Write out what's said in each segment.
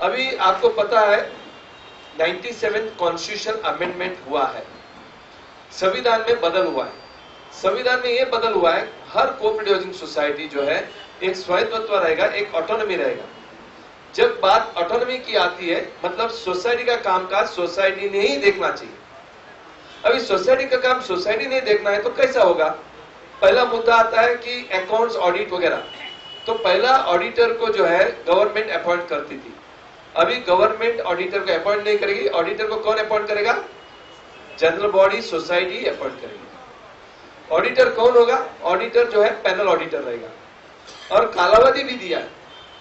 अभी आपको पता है 97 कॉन्स्टिट्यूशन अमेंडमेंट हुआ है, संविधान में बदल हुआ है। संविधान में यह बदल हुआ है, हर कोऑपरेटिव हाउसिंग सोसाइटी जो है एक स्वायत्तत्व रहेगा, एक ऑटोनॉमी रहेगा। जब बात ऑटोनॉमी की आती है, मतलब सोसाइटी का कामकाज सोसाइटी ने ही देखना चाहिए। अभी सोसाइटी का काम सोसाइटी ने देखना है तो कैसा होगा? पहला मुद्दा आता है कि अकाउंट्स ऑडिट वगैरह, तो पहला ऑडिटर को जो है गवर्नमेंट अपॉइंट करती थी। अभी गवर्नमेंट ऑडिटर को अपॉइंट नहीं करेगी। ऑडिटर को कौन अपॉइंट करेगा? जनरल बॉडी सोसाइटी अपॉइंट करेगी। ऑडिटर कौन होगा? ऑडिटर जो है पैनल ऑडिटर रहेगा। और कालावधि भी दिया है।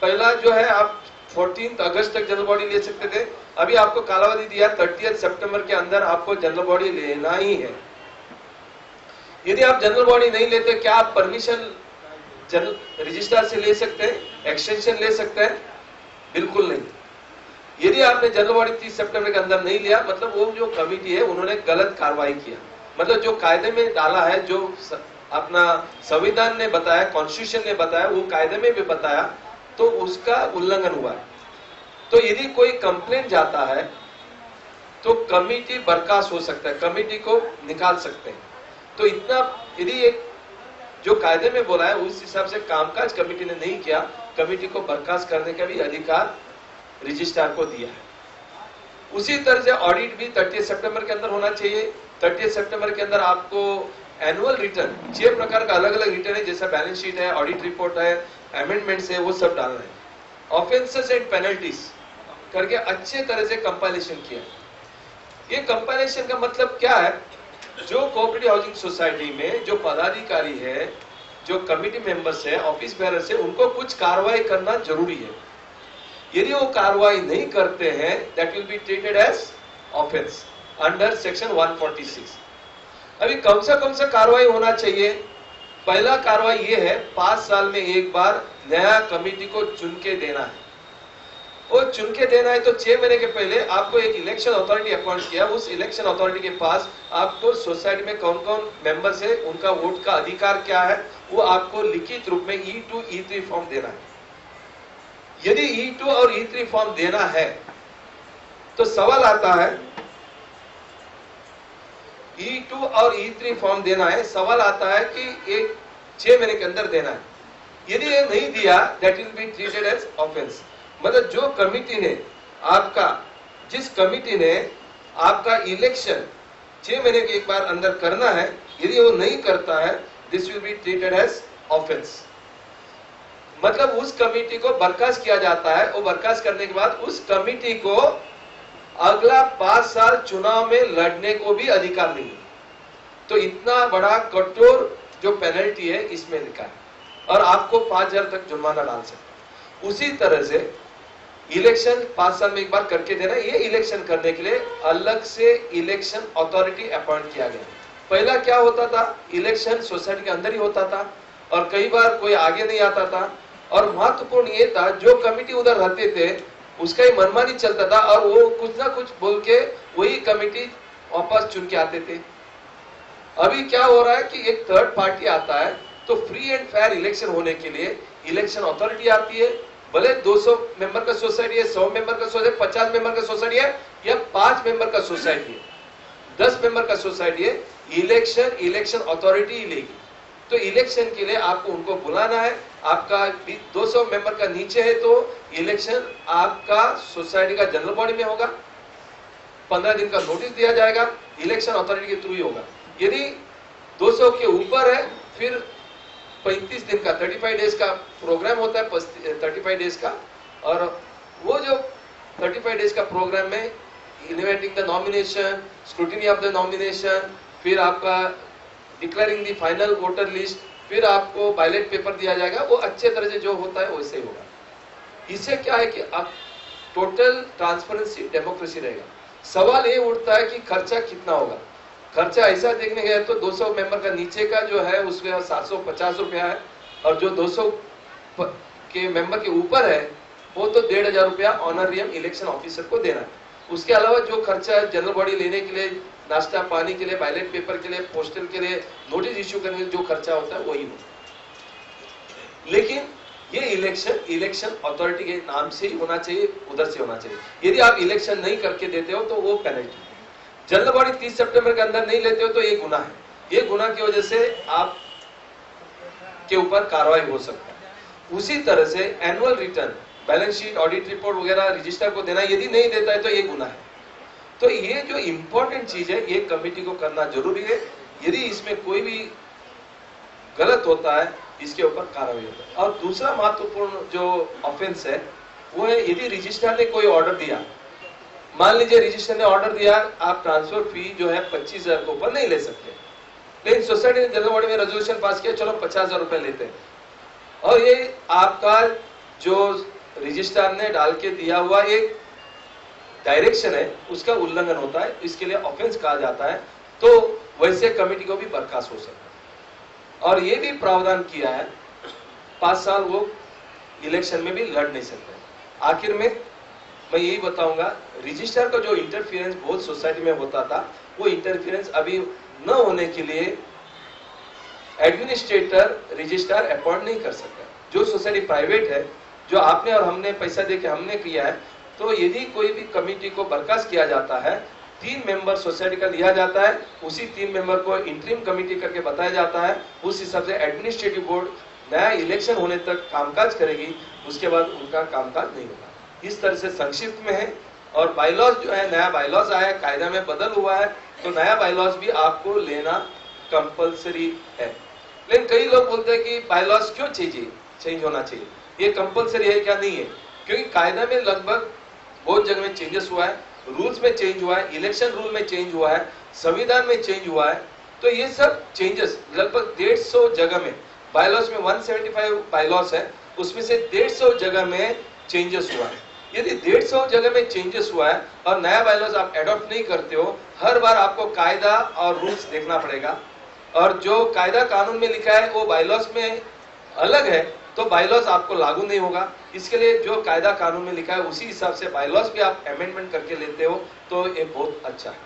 पहला जो है आप 14 अगस्त तक जनरल बॉडी ले सकते थे, अभी आपको कालावधि दिया 30 सितंबर के अंदर आपको जनरल बॉडी लेना ही है। यदि आप जनरल बॉडी नहीं लेते, क्या आप परमिशन जनरल रजिस्ट्रार से ले सकते हैं, एक्सटेंशन ले सकते हैं? बिल्कुल नहीं। यदि आपने जनरल बॉडी 30 सितंबर के अंदर नहीं लिया, मतलब वो जो कमिटी है उन्होंने गलत कार्रवाई किया। मतलब जो कायदे में डाला है, जो अपना संविधान ने बताया, कॉन्स्टिट्यूशन ने बताया, वो कायदे में भी बताया, तो उसका उल्लंघन हुआ है। तो यदि कोई कंप्लेंट जाता है तो कमिटी बर्खास्त हो सकता है, कमिटी को निकाल सकते हैं। तो इतना यदि एक जो कायदे में बोला है उस हिसाब से कामकाज कमिटी ने नहीं किया, कमिटी को बर्खास्त करने का भी अधिकार रजिस्ट्रार को दिया है। उसी तरह से ऑडिट भी 30 सितंबर के अंदर होना चाहिए। 30 सितंबर के अंदर आपको एनुअल रिटर्न, 6 प्रकार का अलग अलग रिटर्न है, जैसा बैलेंस शीट है, ऑडिट रिपोर्ट है, अमेंडमेंट्स है, वो सब डालना है। ऑफेंसेस एंड पेनल्टीज करके अच्छे तरह से कंपाइलेशन किया। ये कंपाइलेशन का मतलब क्या है? जो कोऑपरेटिव हाउसिंग सोसाइटी में जो पदाधिकारी है, जो कमिटी मेंबर्स है, ऑफिस बेयरर्स है, उनको कुछ कार्रवाई करना जरूरी है। यदि वो कार्रवाई नहीं करते हैं, that will be treated as offence under section 146। अभी कौन सा कार्रवाई होना चाहिए? पहला कार्रवाई ये है, 5 साल में एक बार नया कमिटी को चुन के देना है। वो चुन के देना है तो 6 महीने के पहले आपको एक इलेक्शन अथॉरिटी अपॉइंट किया। उस इलेक्शन अथॉरिटी के पास आपको सोसाइटी में कौन कौन मेंबर्स है, उनका वोट का अधिकार क्या है, वो आपको लिखित रूप में E2 E3 फॉर्म देना है। यदि E2 और E3 फॉर्म देना है तो सवाल आता है, E2 और E3 फॉर्म देना है, सवाल आता है कि एक 6 महीने के अंदर देना है। यदि ये नहीं दिया, that will be treated as offence. मतलब जो कमिटी ने आपका, जिस कमिटी ने आपका इलेक्शन 6 महीने के एक बार अंदर करना है, यदि वो नहीं करता है, this will be treated as offence. मतलब उस कमिटी को बर्खास्त किया जाता है। वो बर्खास्त करने के बाद उस कमिटी को अगला 5 साल चुनाव में लड़ने को भी अधिकार नहीं है। तो इतना बड़ा कठोर जो पेनल्टी है इसमें लिखा है, और आपको 5,000 तक जुर्माना डाल सकते हैं। उसी तरह से इलेक्शन 5 साल में एक बार करके देना। ये इलेक्शन करने के लिए अलग से इलेक्शन अथॉरिटी अपॉइंट किया गया। पहला क्या होता था? इलेक्शन सोसाइटी के अंदर ही होता था, और कई बार कोई आगे नहीं आता था। और महत्वपूर्ण ये था, जो कमिटी उधर रहते थे उसका ही मनमानी चलता था, और वो कुछ ना कुछ बोल के वही कमिटी वापस चुन के आते थे। अभी क्या हो रहा है कि एक थर्ड पार्टी आता है, तो फ्री एंड फेयर इलेक्शन होने के लिए इलेक्शन अथॉरिटी आती है। भले 200 मेंबर का सोसाइटी है, 100 मेंबर का सोसाइटी, 50 मेंबर का सोसाइटी है, या 5 मेंबर का सोसाइटी है, 10 मेंबर का सोसाइटी है, इलेक्शन अथॉरिटी ही लेगी। तो इलेक्शन के लिए आपको उनको बुलाना है। आपका 200 मेंबर का नीचे है तो इलेक्शन आपका सोसाइटी का जनरल बॉडी में होगा। 15 दिन का नोटिस दिया जाएगा, इलेक्शन अथॉरिटी के थ्रू ही होगा। यदि 200 के ऊपर है, फिर 35 दिन का 35 डेज का प्रोग्राम होता है, 35 डेज का। और वो जो 35 डेज का प्रोग्राम में inviting the nomination, scrutiny of the nomination, फिर आपका declaring the final voter list, फिर आपको बैलेट पेपर दिया जाएगा। वो अच्छे तरह से जो होता है वैसे ही होगा। इससे क्या है कि अब टोटल ट्रांसपेरेंसी, डेमोक्रेसी रहेगा। सवाल ये उठता है कि खर्चा कितना होगा। खर्चा ऐसा देखने गए तो 200 मेंबर का नीचे का जो है उसका 750 रुपया है, और जो 200 के मेंबर के ऊपर है वो तो 1,500 रुपया ऑनरेरियम इलेक्शन ऑफिसर को देना है। उसके अलावा जो खर्चा है जनरल बॉडी लेने के लिए, नाश्ता पानी के लिए, बैलेट पेपर के लिए, पोस्टल के लिए, नोटिस इश्यू करने के लिए जो खर्चा होता है वही होता है। लेकिन ये इलेक्शन अथॉरिटी के नाम से ही होना चाहिए, उधर से होना चाहिए। यदि आप इलेक्शन नहीं करके देते हो तो वो पेनल्टी है। जनरल बॉडी 30 सितंबर के अंदर नहीं लेते हो तो ये गुनाह है। ये गुनाह की वजह से आप के ऊपर कार्रवाई हो सकता है। उसी तरह से annual return, balance sheet, audit report वगैरह रजिस्टर को देना, यदि नहीं देता है तो ये गुनाह है। तो ये जो इंपॉर्टेंट चीज है ये कमेटी को करना जरूरी है। यदि इसमें कोई भी गलत होता है इसके ऊपर कार्रवाई होता है। और दूसरा महत्वपूर्ण जो ऑफेंस है वो है यदि रजिस्ट्रार ने कोई ऑर्डर दिया, मान लीजिए रजिस्ट्रार ने ऑर्डर दिया आप ट्रांसफर फी जो है 25,000 के ऊपर नहीं ले सकते, लेकिन सोसाइटी ने जनरल बॉडी में रेजोल्यूशन पास किया चलो 50,000 रुपए लेते हैं, और ये आपका जो रजिस्ट्रार ने डाल के दिया हुआ एक डायरेक्शन है उसका उल्लंघन होता है, इसके लिए ऑफेंस कहा जाता है। तो वैसे कमेटी को भी बर्खास्त हो सकता है। और ये भी प्रावधान किया है 5 साल वो इलेक्शन में भी लड़ नहीं सकते। आखिर में मैं यही बताऊंगा, रजिस्ट्रार का जो इंटरफियरेंस बहुत सोसाइटी में होता था वो इंटरफियरेंस अभी न होने के लिए एडमिनिस्ट्रेटर रजिस्ट्रार अपॉइंट नहीं कर सकता। जो सोसाइटी प्राइवेट है, जो आपने और हमने पैसा देके हमने किया है, तो यदि कोई भी कमेटी को बर्खास्त किया जाता है, 3 मेंबर सोसाइटी का लिया जाता है, उसी 3 मेंबर को इंटरिम कमेटी करके बताया जाता है, उस हिसाब से एडमिनिस्ट्रेटिव बोर्ड नया इलेक्शन होने तक कामकाज करेगी, उसके बाद उनका कामकाज नहीं होगा। इस तरह से संक्षिप्त में है। और बायलॉज जो है, नया बायलॉज आया, कायदा में बदल हुआ है, तो नया बायलॉज भी आपको लेना कंपलसरी है। लेकिन कई लोग बोलते हैं कि बायलॉज क्यों चाहिए, चेंज होना चाहिए, ये कंपलसरी है क्या? नहीं है, क्योंकि कायदा में लगभग बहुत जगह में चेंजेस हुआ है, रूल्स में चेंज हुआ है, इलेक्शन रूल में चेंज हुआ है, संविधान में चेंज हुआ है। तो ये सब चेंजेस लगभग 150 जगह में, बायलॉज में 175 बायलॉज है, उसमें से 150 जगह में चेंजेस हुआ है। यदि 150 जगह में चेंजेस हुआ है और नया बायलॉज आप एडॉप्ट नहीं करते हो, हर बार आपको कायदा और रूल्स देखना पड़ेगा, और जो कायदा कानून में लिखा है वो बायलॉज में अलग है, तो बायलॉज आपको लागू नहीं होगा। इसके लिए जो कायदा कानून में लिखा है उसी हिसाब से बायलॉज भी आप अमेंडमेंट करके लेते हो, तो ये बहुत अच्छा है।